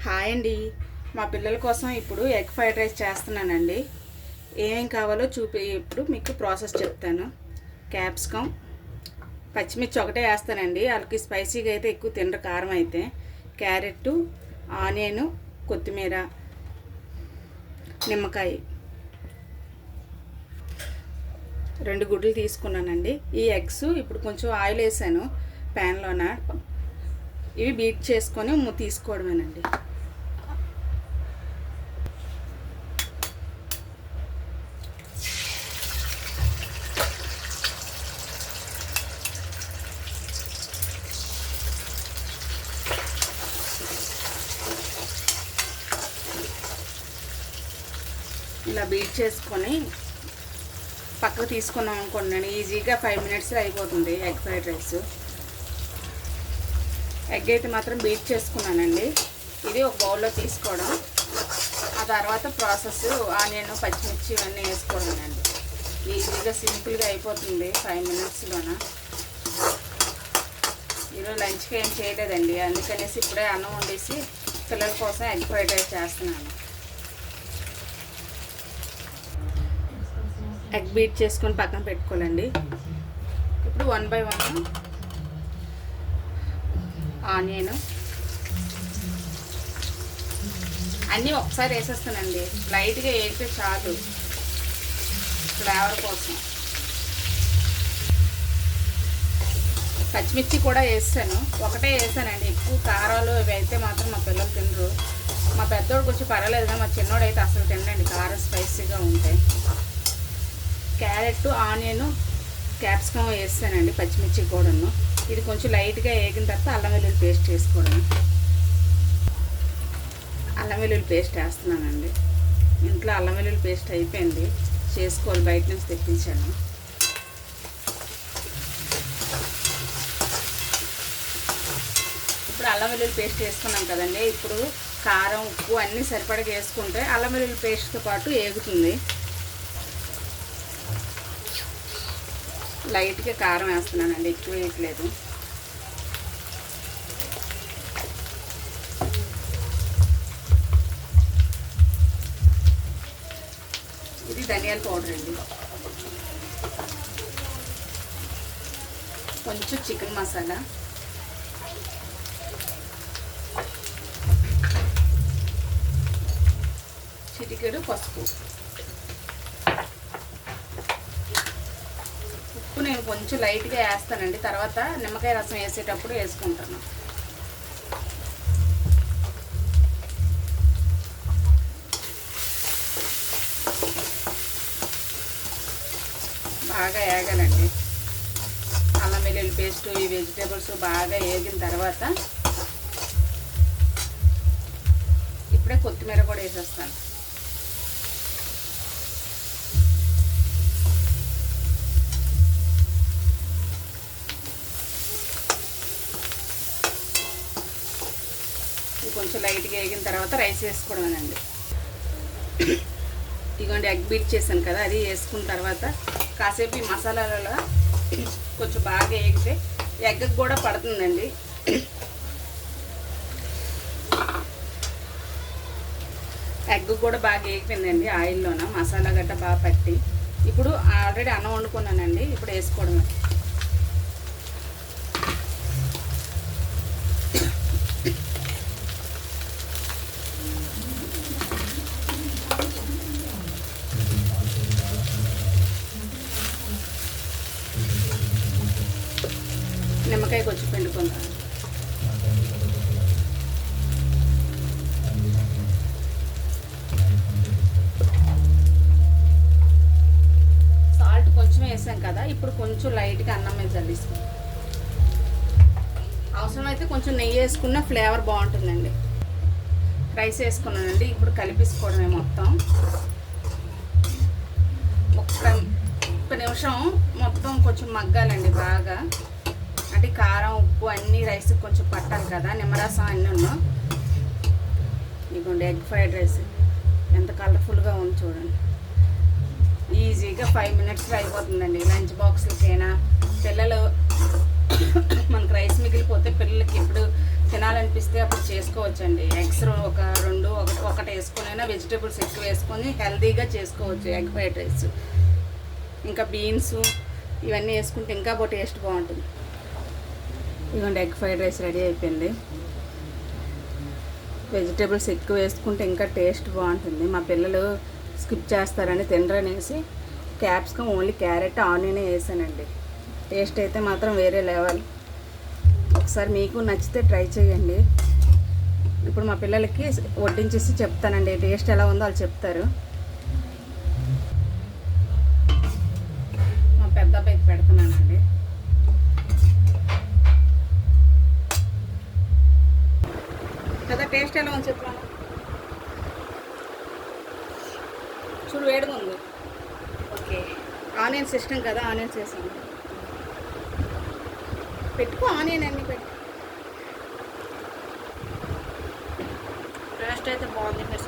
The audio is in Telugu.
హాయ్ అండి. మా పిల్లల కోసం ఇప్పుడు ఎగ్ ఫ్రైడ్ రైస్ చేస్తున్నానండి. ఏమేం కావాలో ఇప్పుడు మీకు ప్రాసెస్ చెప్తాను. క్యాప్సికమ్, పచ్చిమిర్చి ఒకటే వేస్తానండి, వాళ్ళకి స్పైసీగా అయితే ఎక్కువ తినరు కారం అయితే. క్యారెట్, ఆనియన్, కొత్తిమీర, నిమ్మకాయ, 2 గుడ్లు తీసుకున్నానండి. ఈ ఎగ్స్ ఇప్పుడు కొంచెం ఆయిల్ వేసాను ప్యాన్లోన. ఇవి బీట్ చేసుకొని తీసుకోవడమేనండి. ఇలా బీట్ చేసుకొని పక్కకు తీసుకున్నాం అనుకోండి, ఈజీగా 5 మినిట్స్లో అయిపోతుంది ఎగ్ ఫ్రైడ్ రైస్. ఎగ్ అయితే మాత్రం బీట్ చేసుకున్నానండి. ఇది ఒక బౌల్లో తీసుకోవడం, ఆ తర్వాత ప్రాసెస్ ఆనియన్, పచ్చిమిర్చి ఇవన్నీ వేసుకోవడమేనండి. ఈజీగా సింపుల్గా అయిపోతుంది 5 మినిట్స్లోన. ఈరోజు లంచ్కి ఏం చేయలేదండి, అందుకనేసి ఇప్పుడే అన్నం వండేసి పిల్లల కోసం ఎగ్ ఫ్రైడ్ రైస్ చేస్తున్నాను. ఎగ్ బీట్ చేసుకొని పక్కన పెట్టుకోవాలండి. ఇప్పుడు 1 by 1 ఆనియన్ అన్నీ ఒకసారి వేసేస్తానండి. లైట్గా వేస్తే చాలు ఫ్లేవర్ కోసం. పచ్చిమిర్చి కూడా వేస్తాను, ఒకటే వేసానండి. ఎక్కువ కారాలు ఇవి అయితే మాత్రం మా పిల్లలు తినరు. మా పెద్దోడు కొంచెం పర్వాలేదు, కానీ మా చిన్నోడు అయితే అసలు తినండి కారం స్పైసీగా ఉంటాయి. క్యారెట్, ఆనియన్, క్యాప్సికమ్ వేస్తానండి, పచ్చిమిర్చి కూడాను. ఇది కొంచెం లైట్గా వేగిన తర్వాత అల్లం వెల్లుల్లి పేస్ట్ వేసుకోవడం. అల్లం వెల్లుల్లి పేస్ట్ వేస్తున్నానండి. ఇంట్లో అల్లం వెల్లుల్లి పేస్ట్ అయిపోయింది, చేసుకోవాలి, బయట నుంచి తెప్పించాను. ఇప్పుడు అల్లం వెల్లుల్లి పేస్ట్ వేసుకున్నాం కదండి. ఇప్పుడు కారం, ఉప్పు అన్నీ సరిపడగా వేసుకుంటే అల్లం వెల్లుల్లి పేస్ట్తో పాటు వేగుతుంది. లైట్గా కారం వేస్తున్నానండి, ఎక్కువ వేయట్లేదు. ఇది ధనియాల పౌడర్ అండి. కొంచెం చికెన్ మసాలా, చిటికెడు పసుపు. ఉప్పు నేను కొంచెం లైట్గా వేస్తానండి, తర్వాత నిమ్మకాయ రసం వేసేటప్పుడు వేసుకుంటాను. బాగా వేగాలండి. అల్లం వెల్లుల్లి పేస్ట్, ఈ వెజిటేబుల్స్ బాగా వేగిన తర్వాత ఇప్పుడే కొత్తిమీర కూడా వేసేస్తాను. కొంచెం లైట్గా వేగిన తర్వాత రైస్ వేసుకోవడమేనండి. ఇదిగోండి ఎగ్ బీట్ చేశాను కదా, అది వేసుకున్న తర్వాత కాసేపు ఈ మసాలాలలో కొంచెం బాగా వేగితే ఎగ్కి కూడా పడుతుందండి. ఎగ్ కూడా బాగా వేగిపోయిందండి ఆయిల్లోన, మసాలా గట్ట బాగా పట్టి. ఇప్పుడు ఆల్రెడీ అన్నం వండుకున్నానండి, ఇప్పుడు వేసుకోవడమే. నిమ్మకాయ కొంచెం పిండుకుందాం. సాల్ట్ కొంచెం వేసాం కదా, ఇప్పుడు కొంచెం లైట్గా అన్నం మీద చల్లిస్తాం. అవసరమైతే కొంచెం నెయ్యి వేసుకున్న ఫ్లేవర్ బాగుంటుందండి. రైస్ వేసుకున్నానండి, ఇప్పుడు కలిపేసుకోవడమే మొత్తం. ఒక్క నిమిషం మొత్తం కొంచెం మగ్గాలండి బాగా. అంటే కారం, ఉప్పు అన్నీ రైస్కి కొంచెం పట్టాలి కదా, నిమ్మరసం అన్నీ ఉన్నాం. ఇదిగోండి ఎగ్ ఫ్రైడ్ రైస్ ఎంత కలర్ఫుల్గా ఉంది చూడండి. ఈజీగా 5 మినిట్స్లో అయిపోతుందండి. లంచ్ బాక్స్లకైనా, పిల్లలు మనకు రైస్ మిగిలిపోతే పిల్లలకి ఎప్పుడు తినాలనిపిస్తే అప్పుడు చేసుకోవచ్చండి. ఎగ్స్ ఒక 2 ఒకటి వేసుకొనైనా వెజిటేబుల్స్ ఎక్కువ వేసుకొని హెల్తీగా చేసుకోవచ్చు ఎగ్ ఫ్రైడ్ రైస్. ఇంకా బీన్స్ ఇవన్నీ వేసుకుంటే ఇంకా టేస్ట్ బాగుంటుంది. ఇదిగోండి ఎగ్ ఫ్రైడ్ రైస్ రెడీ అయిపోయింది. వెజిటేబుల్స్ ఎక్కువ వేసుకుంటే ఇంకా టేస్ట్ బాగుంటుంది. మా పిల్లలు స్కిప్ చేస్తారని తినరనేసి క్యాప్సికమ్ ఓన్లీ క్యారెట్ ఆనియన్ వేసానండి. టేస్ట్ అయితే మాత్రం వేరే లెవెల్. ఒకసారి మీకు నచ్చితే ట్రై చేయండి. ఇప్పుడు మా పిల్లలకి వడ్డించేసి చెప్తానండి టేస్ట్ ఎలా ఉందో వాళ్ళు చెప్తారు. మా పెద్ద అబ్బాయికి పెడుతున్నానండి. కదా టేస్ట్ ఎలా ఉంది చెప్పాను. చూడు వేడిగా ఉంది. ఓకే, ఆనియన్స్ ఇష్టం కదా, ఆనియన్స్ వేసాను. పెట్టుకో ఆనియన్ అన్నీ పెట్టు. టేస్ట్ అయితే బాగుంది. మీరు